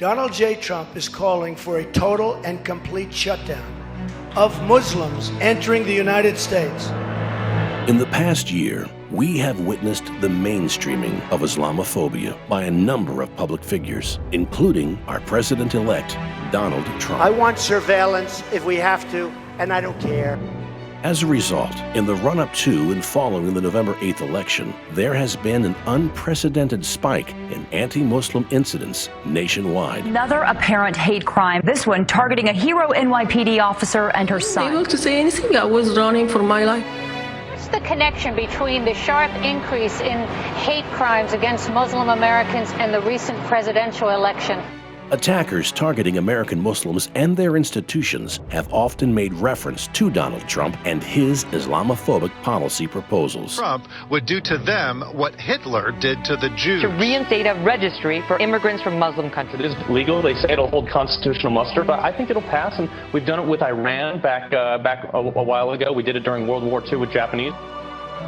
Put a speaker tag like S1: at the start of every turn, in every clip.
S1: Donald J. Trump is calling for a total and complete shutdown of Muslims entering the United States.
S2: In the past year, we have witnessed the mainstreaming of Islamophobia by a number of public figures, including our president-elect, Donald Trump.
S1: I want surveillance if we have to, and I don't care.
S2: As a result, in the run-up to and following the November 8th election, there has been an unprecedented spike in anti-Muslim incidents nationwide.
S3: Another apparent hate crime, this one targeting a hero NYPD officer and her son.
S4: Able to say anything. I was running for my life.
S5: What's the connection between the sharp increase in hate crimes against Muslim Americans and the recent presidential election?
S2: Attackers targeting American Muslims and their institutions have often made reference to Donald Trump and his Islamophobic policy proposals.
S6: Trump would do to them what Hitler did to the Jews.
S7: To reinstate a registry for immigrants from Muslim countries.
S8: It is legal. They say it'll hold constitutional muster, but I think it'll pass, and we've done it with Iran back a while ago. We did it during World War II with Japanese.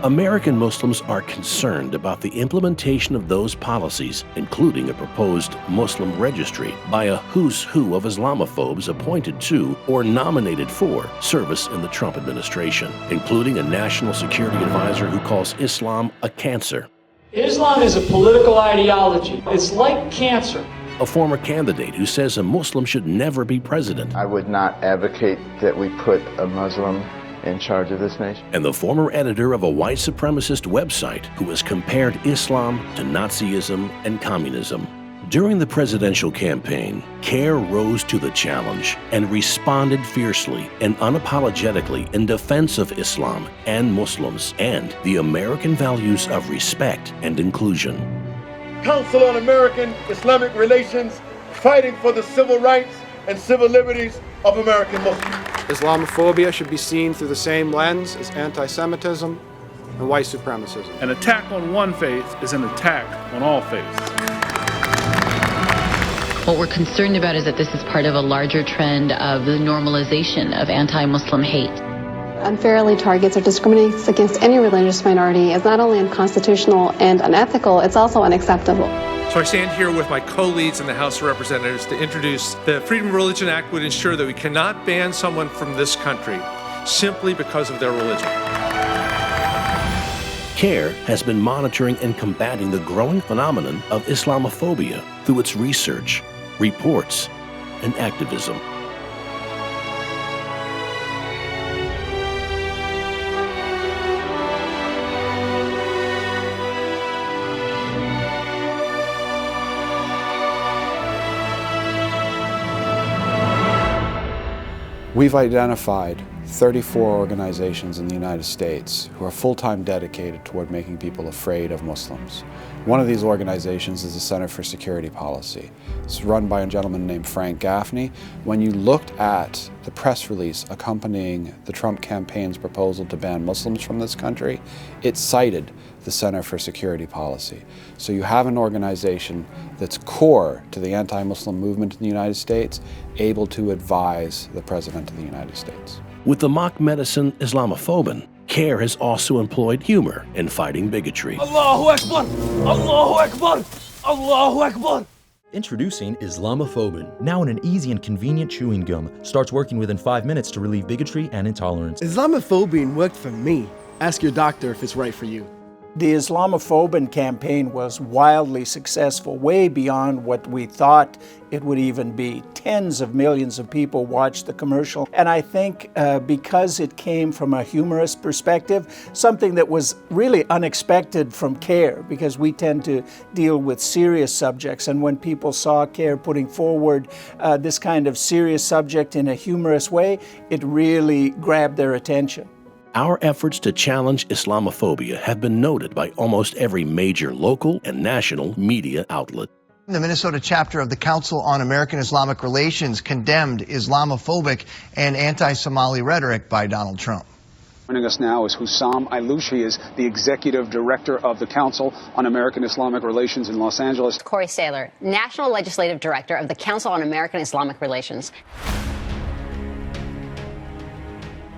S2: American Muslims are concerned about the implementation of those policies, including a proposed Muslim registry by a who's who of Islamophobes appointed to or nominated for service in the Trump administration, including a national security advisor who calls Islam a cancer.
S9: Islam is a political ideology. It's like cancer.
S2: A former candidate who says a Muslim should never be president.
S10: I would not advocate that we put a Muslim in charge of this nation.
S2: And the former editor of a white supremacist website who has compared Islam to Nazism and communism. During the presidential campaign, CAIR rose to the challenge and responded fiercely and unapologetically in defense of Islam and Muslims and the American values of respect and inclusion.
S11: Council on American-Islamic Relations, fighting for the civil rights and civil liberties of American Muslims.
S12: Islamophobia should be seen through the same lens as anti-Semitism and white supremacism.
S13: An attack on one faith is an attack on all faiths.
S14: What we're concerned about is that this is part of a larger trend of the normalization of anti-Muslim hate.
S15: Unfairly targets or discriminates against any religious minority is not only unconstitutional and unethical, it's also unacceptable.
S16: So I stand here with my co-leads in the House of Representatives to introduce the Freedom of Religion Act would ensure that we cannot ban someone from this country simply because of their religion.
S2: CAIR has been monitoring and combating the growing phenomenon of Islamophobia through its research, reports, and activism.
S12: We've identified 34 organizations in the United States who are full-time dedicated toward making people afraid of Muslims. One of these organizations is the Center for Security Policy. It's run by a gentleman named Frank Gaffney. When you looked at the press release accompanying the Trump campaign's proposal to ban Muslims from this country, it cited the Center for Security Policy. So you have an organization that's core to the anti-Muslim movement in the United States, able to advise the President of the United States.
S2: With the mock medicine Islamophobia, CAIR has also employed humor in fighting bigotry.
S17: Allahu Akbar! Allahu Akbar! Allahu Akbar!
S18: Introducing Islamophobia, now in an easy and convenient chewing gum. Starts working within 5 minutes to relieve bigotry and intolerance.
S19: Islamophobia worked for me. Ask your doctor if it's right for you.
S20: The Islamophobia campaign was wildly successful, way beyond what we thought it would even be. Tens of millions of people watched the commercial, and I think because it came from a humorous perspective, something that was really unexpected from CAIR, because we tend to deal with serious subjects, and when people saw CAIR putting forward this kind of serious subject in a humorous way, it really grabbed their attention.
S2: Our efforts to challenge Islamophobia have been noted by almost every major local and national media outlet.
S7: The Minnesota chapter of the Council on American-Islamic Relations condemned Islamophobic and anti-Somali rhetoric by Donald Trump.
S4: Joining us now is Roula Allouch. He is the executive director of the Council on American-Islamic Relations in Los Angeles.
S3: Corey Saylor, national legislative director of the Council on American-Islamic Relations.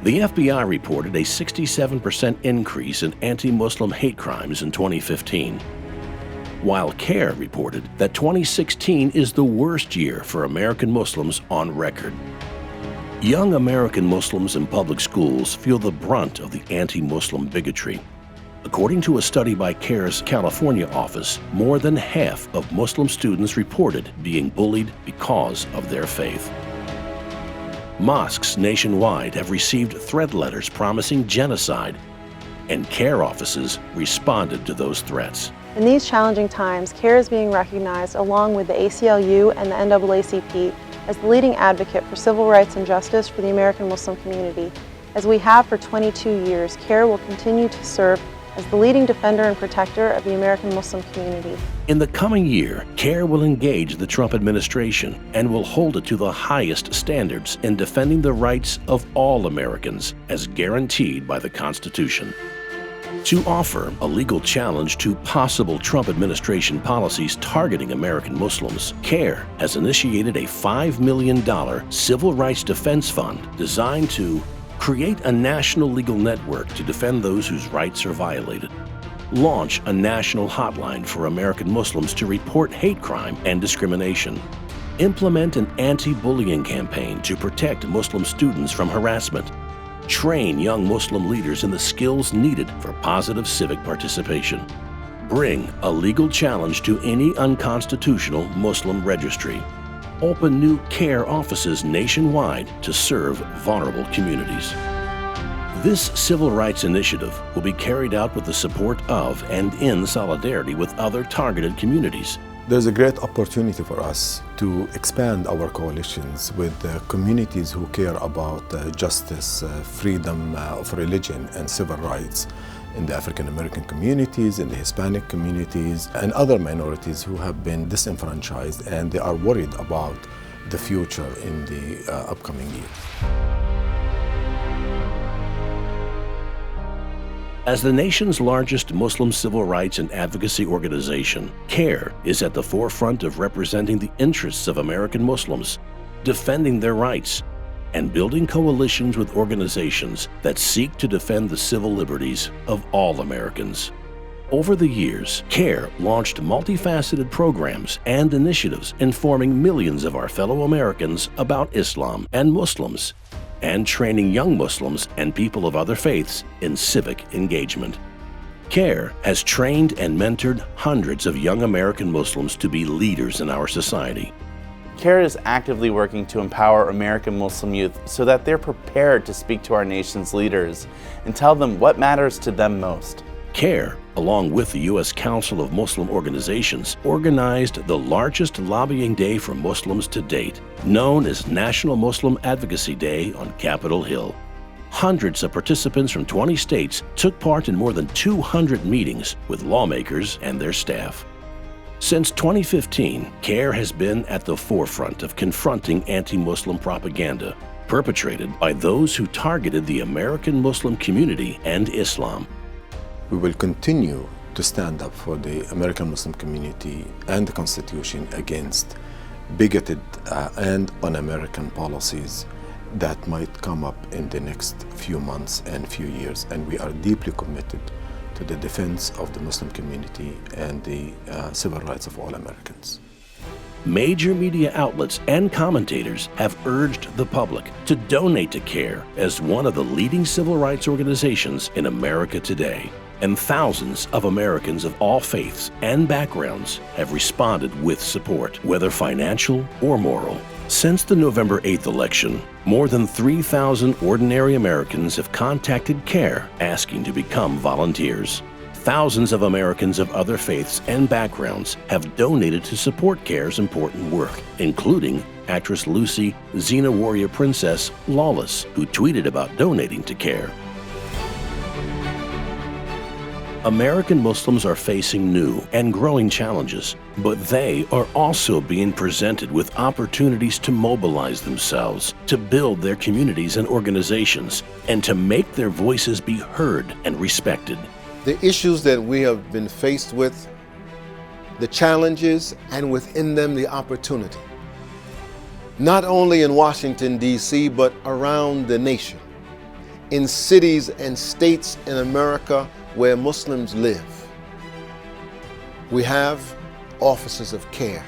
S2: The FBI reported a 67% increase in anti-Muslim hate crimes in 2015. while CAIR reported that 2016 is the worst year for American Muslims on record. Young American Muslims in public schools feel the brunt of the anti-Muslim bigotry. According to a study by CAIR's California office, more than half of Muslim students reported being bullied because of their faith. Mosques nationwide have received threat letters promising genocide, and CAIR offices responded to those threats.
S21: In these challenging times, CAIR is being recognized along with the ACLU and the NAACP as the leading advocate for civil rights and justice for the American Muslim community. As we have for 22 years, CAIR will continue to serve as the leading defender and protector of the American Muslim community.
S2: In the coming year, CAIR will engage the Trump administration and will hold it to the highest standards in defending the rights of all Americans as guaranteed by the Constitution. To offer a legal challenge to possible Trump administration policies targeting American Muslims, CAIR has initiated a $5 million civil rights defense fund designed to create a national legal network to defend those whose rights are violated, launch a national hotline for American Muslims to report hate crime and discrimination, implement an anti-bullying campaign to protect Muslim students from harassment, train young Muslim leaders in the skills needed for positive civic participation, bring a legal challenge to any unconstitutional Muslim registry, open new CAIR offices nationwide to serve vulnerable communities. This civil rights initiative will be carried out with the support of and in solidarity with other targeted communities.
S22: There's a great opportunity for us to expand our coalitions with communities who care about justice, freedom of religion, and civil rights in the African American communities, in the Hispanic communities, and other minorities who have been disenfranchised, and they are worried about the future in the upcoming year.
S2: As the nation's largest Muslim civil rights and advocacy organization, CAIR is at the forefront of representing the interests of American Muslims, defending their rights, and building coalitions with organizations that seek to defend the civil liberties of all Americans. Over the years, CAIR launched multifaceted programs and initiatives informing millions of our fellow Americans about Islam and Muslims, and training young Muslims and people of other faiths in civic engagement. CAIR has trained and mentored hundreds of young American Muslims to be leaders in our society.
S23: CAIR is actively working to empower American Muslim youth so that they're prepared to speak to our nation's leaders and tell them what matters to them most.
S2: CAIR, along with the U.S. Council of Muslim Organizations, organized the largest lobbying day for Muslims to date, known as National Muslim Advocacy Day on Capitol Hill. Hundreds of participants from 20 states took part in more than 200 meetings with lawmakers and their staff. Since 2015, CAIR has been at the forefront of confronting anti-Muslim propaganda perpetrated by those who targeted the American Muslim community and Islam.
S22: We will continue to stand up for the American Muslim community and the Constitution against bigoted and un-American policies that might come up in the next few months and few years. And we are deeply committed to the defense of the Muslim community and the civil rights of all Americans.
S2: Major media outlets and commentators have urged the public to donate to CAIR as one of the leading civil rights organizations in America today. And thousands of Americans of all faiths and backgrounds have responded with support, whether financial or moral. Since the November 8th election, more than 3,000 ordinary Americans have contacted CAIR asking to become volunteers. Thousands of Americans of other faiths and backgrounds have donated to support CAIR's important work, including actress Lucy, Xena warrior princess Lawless, who tweeted about donating to CAIR. American Muslims are facing new and growing challenges, but they are also being presented with opportunities to mobilize themselves, to build their communities and organizations, and to make their voices be heard and respected.
S24: The issues that we have been faced with, the challenges, and within them the opportunity, not only in Washington, D.C., but around the nation, in cities and states in America where Muslims live. We have officers of CAIR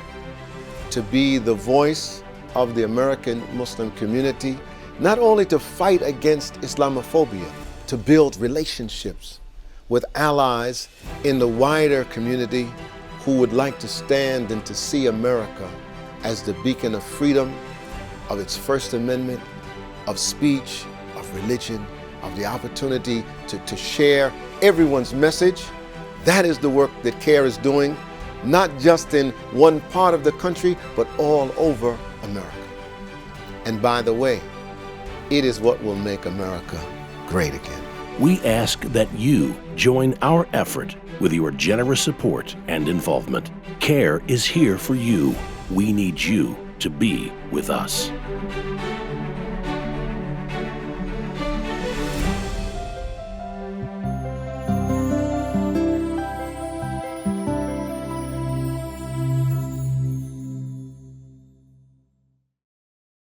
S24: to be the voice of the American Muslim community, not only to fight against Islamophobia, to build relationships with allies in the wider community who would like to stand and to see America as the beacon of freedom, of its First Amendment, of speech, of religion, of the opportunity to share everyone's message. That is the work that CAIR is doing, not just in one part of the country, but all over America. And by the way, it is what will make America great again.
S2: We ask that you join our effort with your generous support and involvement. CAIR is here for you. We need you to be with us.